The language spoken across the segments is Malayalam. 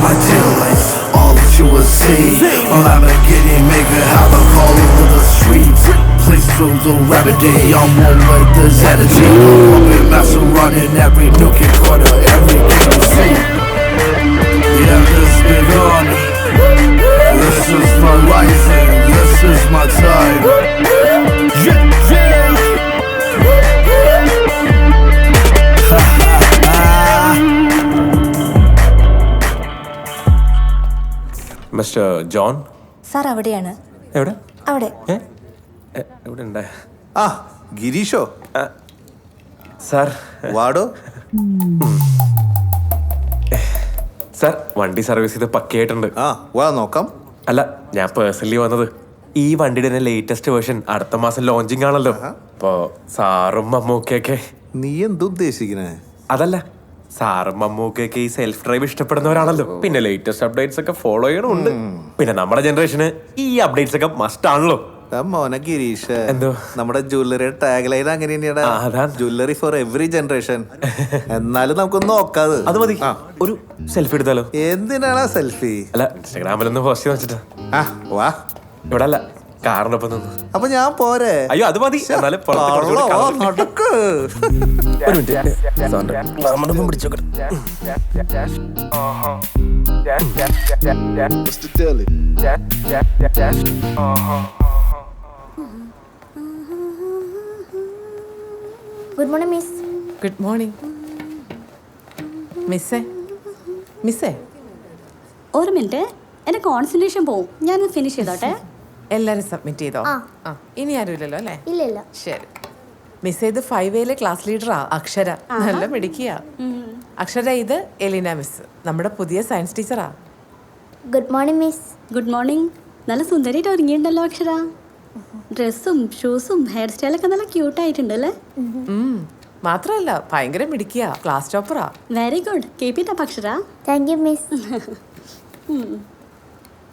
my tail lights, all that you will see. Lamborghini maker, have a calling to the streets. Please through the remedy, I'm one with this energy. Puppet master running every nook and corner, every game you see. Yeah, this been on. This is my life and this is my time. Mister John sir അവിടെയാണ്. എവിടെ അവിടെ എവിടെ ഉണ്ട് ആ ഗിരീഷോ സാർ വാടോ. സാർ വണ്ടി സർവീസ് ചെയ്ത് പക്കയായിട്ടുണ്ട്. ആ വാ നോക്കാം. അല്ല ഞാൻ പേഴ്സണലി വന്നത് ഈ വണ്ടിയുടെ തന്നെ ലേറ്റസ്റ്റ് വേർഷൻ അടുത്ത മാസം ലോഞ്ചിങ് ആണല്ലോ. അപ്പോ സാറും മമ്മൂക്കൊക്കെ. നീ എന്തുദ്ദേശിക്കണേ? അതല്ല സാറും മമ്മൂക്കൊക്കെ ഈ സെൽഫ് ഡ്രൈവ് ഇഷ്ടപ്പെടുന്നവരാണല്ലോ. പിന്നെ ലേറ്റസ്റ്റ് അപ്ഡേറ്റ്സ് ഒക്കെ ഫോളോ ചെയ്യണമുണ്ട്. പിന്നെ നമ്മുടെ ജനറേഷന് ഈ അപ്ഡേറ്റ്സ് ഒക്കെ മസ്റ്റ് ആണല്ലോ. മോനെ ഗിരീഷ്, എന്തോ നമ്മുടെ ജ്വല്ലറി ടാഗ് ലൈൻ അങ്ങനെ തന്നെയാണ്, ജ്വല്ലറി ഫോർ എവറി ജനറേഷൻ. എന്നാലും നമുക്കൊന്ന് നോക്കാതെ. അത് മതി, ഒരു സെൽഫി എടുത്താലോ? എന്തിനാണ് സെൽഫി? അല്ല ഇൻസ്റ്റാഗ്രാമിലൊന്ന് പോസ്റ്റ് ചെയ്ത് വെച്ചിട്ടാ. വാ. ഇവിടെ അല്ല, കാറിനൊപ്പം നിന്ന്. അപ്പൊ ഞാൻ പോരെ? അയ്യോ അത് മതി. എന്നാലും നടക്ക്. ഒരു മിനിറ്റ് പിടിച്ചോട്ടെ. Good morning miss. Good morning മിസ്സേ. ഒരു മിനിറ്റ്, എൻ്റെ കോൺസെൻട്രേഷൻ പോവും. ഞാനൊന്ന് ഫിനിഷ് ചെയ്തോട്ടെ. എല്ലാരും സബ്മിറ്റ് ചെയ്തോ? ഇനി ആരും ഇല്ലല്ലോ അല്ലേ? ഇല്ല. ശരി. മിസ് ഇത് 5A ക്ലാസ് ലീഡറാ അക്ഷര. നല്ല മിടുക്കിയ അക്ഷര. ഇത് എലീന മിസ്, നമ്മുടെ പുതിയ science teacher. Good morning miss. Good morning. നല്ല സുന്ദരിയായിട്ട് ഒരുങ്ങിയിട്ടുണ്ടല്ലോ അക്ഷര. ഡ്രസ്സും ഷൂസും ഹെയർ സ്റ്റൈലൊക്കെ നല്ല ക്യൂട്ടായിട്ടുണ്ട് അല്ലേ? മാത്രമല്ല ഭയങ്കര മിടുക്കിയ, ക്ലാസ് ടോപ്പറാ. Very good, keep it up Akshara. Thank you miss.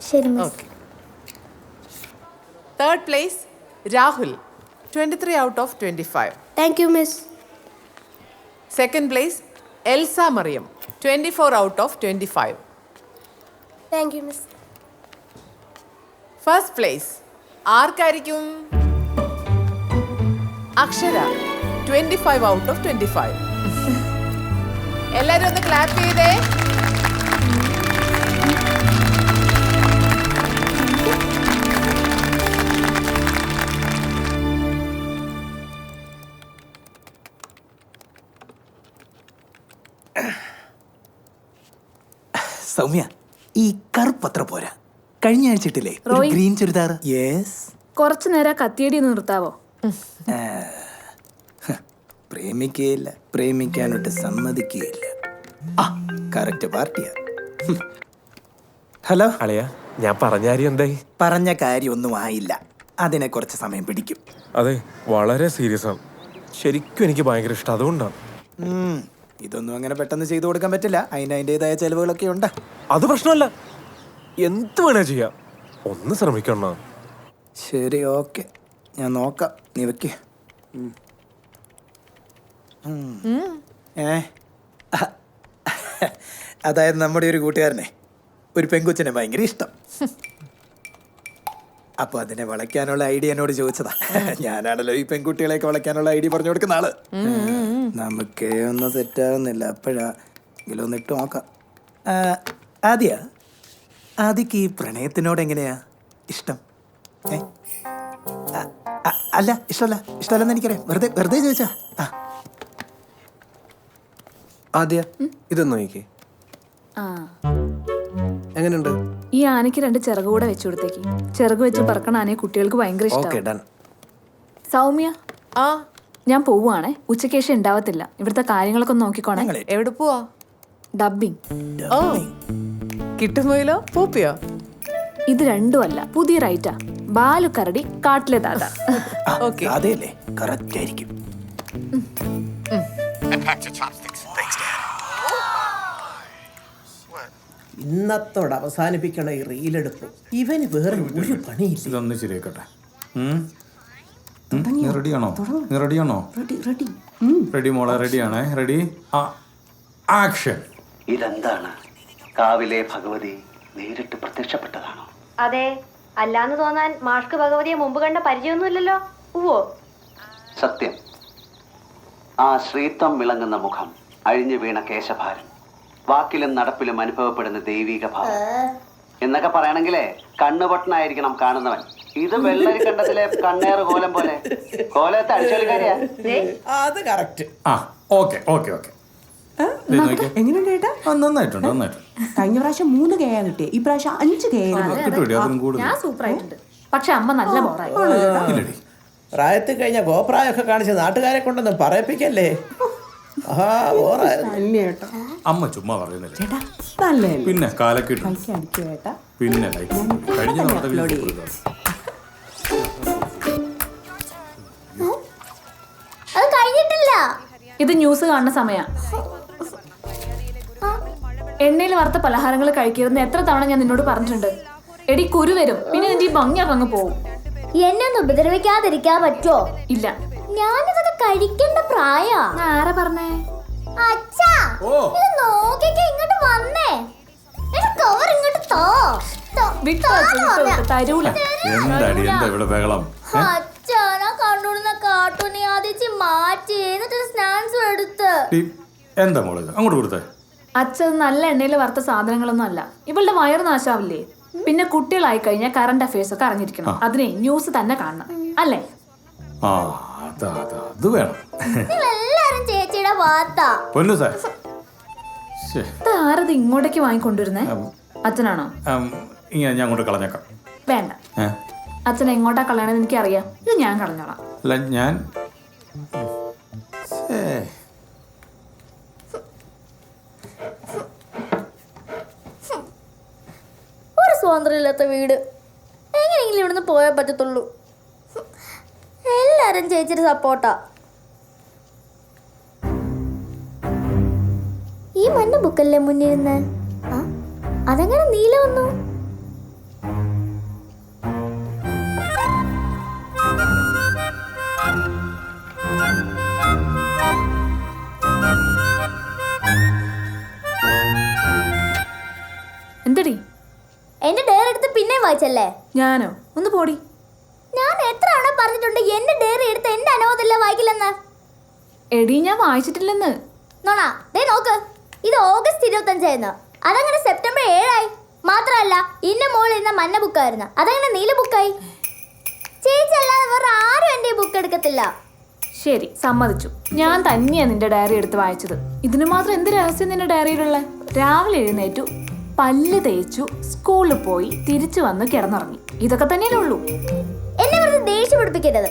ശരി miss. Okay. Third place Rahul, 23 out of 25. Thank you miss. Second place Elsa Mariam, 24 out of 25. Thank you miss. First place ആർക്കായിരിക്കും? Akshara, 25 out of 25. എല്ലാരും ഒന്ന് ക്ലാപ്പ് ചെയ്തേ. സൗമ്യ, ഈ കറുപ്പത്ര പോരാ. കഴിഞ്ഞ ആഴ്ച ഇട്ടില്ലേ ഗ്രീൻ ചുരിദാർ? യെസ്. കുറച്ചു നേരം കത്തിയടി നിർത്താവോ? പ്രേമിക്കുകയില്ല, പ്രേമിക്കാനോട്ട് സമ്മതിക്കുകയില്ല. ആ കറക്റ്റ് പാർട്ടിയാ. ഹലോ അളിയ, ഞാൻ പറഞ്ഞ കാര്യം എന്തായി? പറഞ്ഞ കാര്യം ഒന്നും ആയില്ല. അതിനെ കുറച്ച് സമയം പിടിക്കും. അതെ, വളരെ സീരിയസ് ആണ്. ശരിക്കും എനിക്ക് ഭയങ്കര ഇഷ്ടം, അതുകൊണ്ടാണ്. ഇതൊന്നും അങ്ങനെ പെട്ടെന്ന് ചെയ്തു കൊടുക്കാൻ പറ്റില്ല. അതിൻ്റെതായ ചെലവുകളൊക്കെ ഉണ്ട്. അത് പ്രശ്നമല്ല, എന്ത് വേണേ ചെയ്യാം. ഒന്ന് ശ്രമിക്കണ. ശരി, ഓക്കെ, ഞാൻ നോക്കാം. നീ വെക്ക്. അതായത് നമ്മുടെ ഒരു കൂട്ടുകാരനെ ഒരു പെൺകൊച്ചിനെ ഭയങ്കര ഇഷ്ടം. അപ്പൊ അതിനെ വളയ്ക്കാനുള്ള ഐഡിയ എന്നോട് ചോദിച്ചതാ. ഞാനാണല്ലോ ഈ പെൺകുട്ടികളെയൊക്കെ വളയ്ക്കാനുള്ള ഐഡിയ പറഞ്ഞു കൊടുക്കുന്ന ആള്. നമുക്ക് ഒന്നും സെറ്റാകുന്നില്ല. അപ്പോഴെങ്കിലും ഒന്ന് ഇട്ട് നോക്കാം. ആദ്യക്ക് ഈ പ്രണയത്തിനോട് എങ്ങനെയാ ഇഷ്ടം? അല്ല, ഇഷ്ടമല്ലെന്ന് എനിക്കറിയാം. വെറുതെ ചോദിച്ചാ. ആദ്യ ഇതൊന്നും നോക്കിക്കേ. എങ്ങനെയുണ്ട്? ഈ ആനയ്ക്ക് 2 ചിറക് കൂടെ വെച്ചു കൊടുത്തേക്ക്. ചിറക് വെച്ച് പറക്കണ ആനയെ കുട്ടികൾക്ക് ഭയങ്കര ഇഷ്ടം. സൗമ്യ, ഞാൻ പോവുകയാണേ. ഉച്ചയ്ക്ക് ശേഷം ഉണ്ടാവത്തില്ല. ഇവിടുത്തെ കാര്യങ്ങളൊക്കെ ഒന്ന് നോക്കിക്കോണേ. എവിടെ പോവാ? ഡബ്ബിങ്. ഓ, കിട്ടുമ്പോയിലോ പൂപ്പിയോ? ഇത് രണ്ടും അല്ല, പുതിയ റൈറ്റാ. ബാലു കരടി കാട്ടിലെ ദാദ. ഓക്കെ, അതെയല്ലേ? കറക്റ്റ് ആയിരിക്കും. ഇന്നത്തോടെ അവസാനിപ്പിക്കണം ഈ റീലെടുപ്പ്. ഇവന് വേറെ ഒരു പണിയില്ല. ഇതൊന്ന് ശരിയാക്കട്ടെ. റെഡിയാണോ? റെഡി മോളെ, റെഡിയാണേ. Ready, action. ഇതെന്താണ്? കാവിലെ ഭഗവതി നേരിട്ട് പ്രത്യക്ഷപ്പെട്ടതാണോ? അതെ, അല്ലാന്ന് തോന്നാൻ മാഷ്ക്ക് ഭഗവതിയെ മുമ്പ് കണ്ട പരിചയമൊന്നുമില്ലല്ലോ. ഉവ്വോ? സത്യം. ആ ശ്രീത്വം വിളങ്ങുന്ന മുഖം, അഴിഞ്ഞു വീണ കേശഭാരം, വാക്കിലും നടപ്പിലും അനുഭവപ്പെടുന്ന ദൈവിക ഭാവം എന്നൊക്കെ പറയണെങ്കിലേ കണ്ണുപൊട്ടനായിരിക്കണം കാണുന്നവൻ. ഇത് വെള്ളരിക്കണ്ടത്തിലെ കണ്ണേറ് കോലം പോലെ. കോലത്തെ അടിച്ചോളിക്കാരിയാ. അത് കറക്റ്റ്. ആ ഓക്കെ ഓക്കെ ഓക്കെ. എങ്ങനെയുണ്ട് ചേട്ടാ? നന്നായിട്ടുണ്ട് നന്നായിട്ടുണ്ട്. കഴിഞ്ഞ പ്രാവശ്യം 3 കെ കിട്ടിയ, ഈ പ്രാവശ്യം 5 കെ. കിട്ടൂടി അതിനും കൂടുതൽ. ഞാൻ സൂപ്പർ ആയിട്ടുണ്ട്. പക്ഷെ അമ്മ നല്ല ബോറായി. ഇല്ലടി. പ്രായത്തിൽ കഴിഞ്ഞ ഗോപ്രായൊക്കെ കാണിച്ച് നാട്ടുകാരെ കൊണ്ടൊന്നും പറയിപ്പിക്കല്ലേ. അമ്മ ചുമ്മാ പറയുന്നില്ല. ചേട്ടാ നല്ലേ? പിന്നെ കാലക്കിട്ടു. അടിക്കോ ചേട്ടാ? പിന്നെ കഴിഞ്ഞ അത് കഴിഞ്ഞിട്ടില്ല. ഇത് ന്യൂസ് കാണുന്ന സമയ. എണ്ണയിൽ വറുത്ത പലഹാരങ്ങൾ കഴിക്കരുതെന്ന് എത്ര തവണ ഞാൻ നിന്നോട് പറഞ്ഞിട്ടുണ്ട്. എടി കുരു വരും, പിന്നെ നിന്റെ ഈ ഭംഗിയൊക്കെ അങ്ങ് പോവും. എന്നെ ഒന്ന് ഉപദ്രവിക്കാതിരിക്കാൻ പറ്റുമോ? ഇല്ല, ഞാനിതൊക്കെ കഴിക്കേണ്ട പ്രായ. ആരാ പറഞ്ഞേ? അച്ഛാ, ഇത് നോക്കിക്കേ, ഇങ്ങോട്ട് വന്നേ. കവർ ഇങ്ങോട്ട് തരൂല. എന്താടി എന്താ ഇവിടെ ബഹളം? അച്ഛാ, ഞാൻ കണ്ടുകൊടുന്ന കാർട്ടൂണി ആദ്യം മാറ്റി എന്നിട്ട് സ്നാക്സ് എടുത്ത്. എന്താ മോളെ അങ്ങോട്ട് കൊടുത്തേ? അച്ഛൻ നല്ല എണ്ണയിൽ വറുത്ത സാധനങ്ങളൊന്നും അല്ല. ഇവളുടെ വയറ് നാശാവില്ലേ? പിന്നെ കുട്ടികളായി കഴിഞ്ഞാൽ കറണ്ട് അഫയേഴ്സ് ഒക്കെ അറിഞ്ഞിരിക്കണം. അതിനെ ന്യൂസ് തന്നെ കാണണം, അല്ലേ? ആ അത് വേണം. എല്ലാരും ചേച്ചിയുടെ വാർത്ത. പൊന്നു സാർ, ആരത് ഇങ്ങോട്ടേക്ക് വാങ്ങിക്കൊണ്ടിരുന്നേ? അച്ഛനാണോ? ഞാൻ അങ്ങോട്ട് കളഞ്ഞേക്കാം. വേണ്ട, അച്ഛൻ എങ്ങോട്ടാ കളയണെന്ന് എനിക്കറിയാം. ഇത് ഞാൻ കളഞ്ഞോളാം. അല്ല ഞാൻ ഒരു സ്വാതന്ത്ര്യമില്ലാത്ത വീട്. എങ്ങനെയെങ്കിലും ഇവിടുന്ന് പോയാൽ പറ്റത്തുള്ളൂ. എല്ലാരും ചേച്ചിയുടെ സപ്പോർട്ടാ. ഈ മഞ്ഞ ബുക്കല്ലേ മുന്നിരുന്ന്? അതെങ്ങനെ നീല വന്നു? എന്തടി? എന്റെ ഡയറി എടുത്ത് പിന്നെ വായിച്ചല്ലേ? ഞാനോ? ഒന്ന് പോടി. ഞാൻ എത്ര തവണ പറഞ്ഞിട്ടുണ്ട് എന്റെ ഡയറി എടുത്ത് എന്റെ അനുവാദമില്ല വായിക്കില്ലെന്ന്. എടി, ഞാൻ വായിച്ചിട്ടില്ലെന്ന്. നോണാ, ദേ നോക്ക്, ഇത് ഓഗസ്റ്റ് 25 അതങ്ങനെ സെപ്റ്റംബർ 7 മാത്രമല്ല, ഇന്ന മോളിൽ ഇരുന്ന മഞ്ഞ ബുക്കായിരുന്നു, അതങ്ങനെ നീല ബുക്കായി. ചേച്ചി അല്ലാതെ വേറെ ആരും എന്റെ ബുക്ക് എടുക്കത്തില്ല. ശരി, സമ്മതിച്ചു. ഞാൻ തന്നെയാ നിന്റെ ഡയറി എടുത്ത് വായിച്ചത്. ഇതിന് മാത്രം എന്ത് രഹസ്യം നിന്റെ ഡയറിയിലുള്ള? രാവിലെ എഴുന്നേറ്റു, പല്ല് തേച്ചു, സ്കൂളിൽ പോയി, തിരിച്ചു വന്ന് കിടന്നുറങ്ങി. ഇതൊക്കെ തന്നെയല്ലേ ഉള്ളൂ. എന്നെ വെറുതെ ദേഷ്യം പിടിപ്പിക്കരുത്.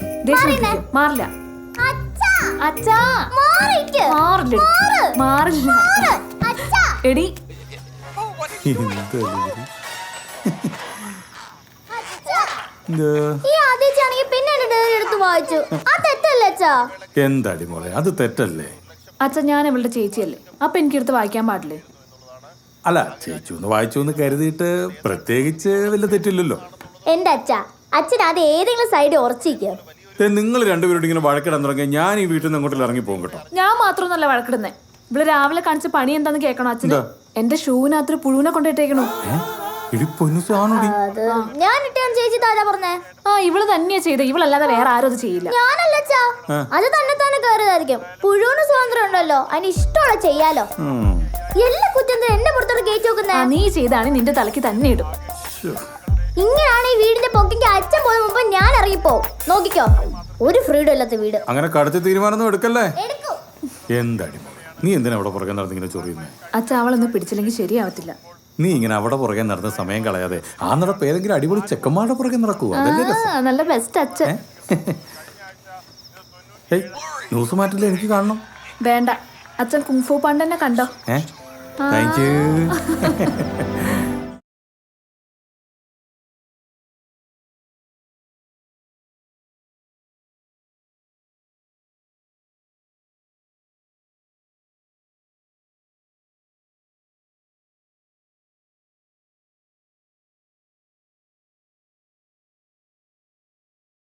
മാറില്ല. അച്ഛാ, മാറില്ല. എടി, പിന്നെ എന്റെ ഡയറി എടുത്ത് വായിച്ചു. അത് തെറ്റല്ലേ അച്ഛാ? എന്താടി മോളെ, അത് തെറ്റല്ലേ? അച്ഛാ, ഞാൻ ഇവളുടെ ചേച്ചിയല്ലേ, അപ്പൊ എനിക്കെടുത്ത് വായിക്കാൻ പാടില്ലേ? അല്ല, ചേച്ചി ഒന്ന് വായിച്ചു എന്ന് കരുതിയിട്ട് പ്രത്യേകിച്ച് വലിയ തെറ്റില്ലല്ലോ. എന്റെ അച്ഛൻ അത് ഏതെങ്കിലും സൈഡ് ഉറച്ചിരിക്കുക. നിങ്ങൾ രണ്ടുപേരോട് ഇങ്ങനെ വഴക്കിടാൻ തുടങ്ങിയ ഞാൻ ഈ വീട്ടിൽ നിന്ന് അങ്ങോട്ട് ഇറങ്ങി പോകും കേട്ടോ. ഞാൻ മാത്രമൊന്നല്ല വഴക്കിടുന്നേ. ഇവിടെ രാവിലെ കാണിച്ച പണി എന്താന്ന് കേൾക്കണോ അച്ഛന്? എന്റെ ഷൂവിനകത്ത് പുഴുവിനെ കൊണ്ടിട്ടേക്കണു. ഞാൻ ഇട്ടാൻ ചേച്ചി താരാ പറഞ്ഞേ? ഇവള് തന്നെയാ ചെയ്ത. ഇവളല്ലാതെ വേറെ ആരും അത് ചെയ്യില്ല. ഞാനല്ല അച്ഛാ, അത് തന്നെ തന്നെ കയറിയതായിരിക്കും. പുഴുവിന് സ്വാതന്ത്ര്യം ഉണ്ടല്ലോ, അതിന് ഇഷ്ടമുള്ള ചെയ്യാലോ. എല്ലാ കുറ്റം എന്നെ പുറത്തോട്ട് കയറ്റി നോക്കുന്നേ. നീ ചെയ്താണ് നിന്റെ തലക്ക് തന്നെ ഇടും. ഇങ്ങനെയാണ് ഈ വീടിന്റെ പൊക്കിക്ക് അച്ഛൻ പോയ മുമ്പ് ഞാൻ ഇറങ്ങിപ്പോ. നോക്കിക്കോ, ഒരു ഫ്രീഡം ഇല്ലാത്ത വീട്. അങ്ങനെ കടുത്ത തീരുമാനം എടുക്കല്ലേ. എന്താടി നീ എന്തിനാ അവിടെ പുറകെ നടന്നിങ്ങനെ ചൊറിയുന്നേ? അച്ഛ, അവളൊന്ന് പിടിച്ചില്ലെങ്കിൽ ശരിയാവത്തില്ല. നീ ഇങ്ങനെ അവിടെ പുറകെ നടന്ന സമയം കളയാതെ ആ നടപ്പ് ഏതെങ്കിലും അടിപൊളി ചെക്കന്മാരുടെ പുറകെ നടക്കൂ. നല്ല ബെസ്റ്റ് അച്ഛൻ. ന്യൂസ് മാറ്റില്ല, എനിക്ക് കാണണം. വേണ്ട, അച്ഛൻ കുങ്ഫു പാണ്ഡനെ കണ്ടോ? Thank you.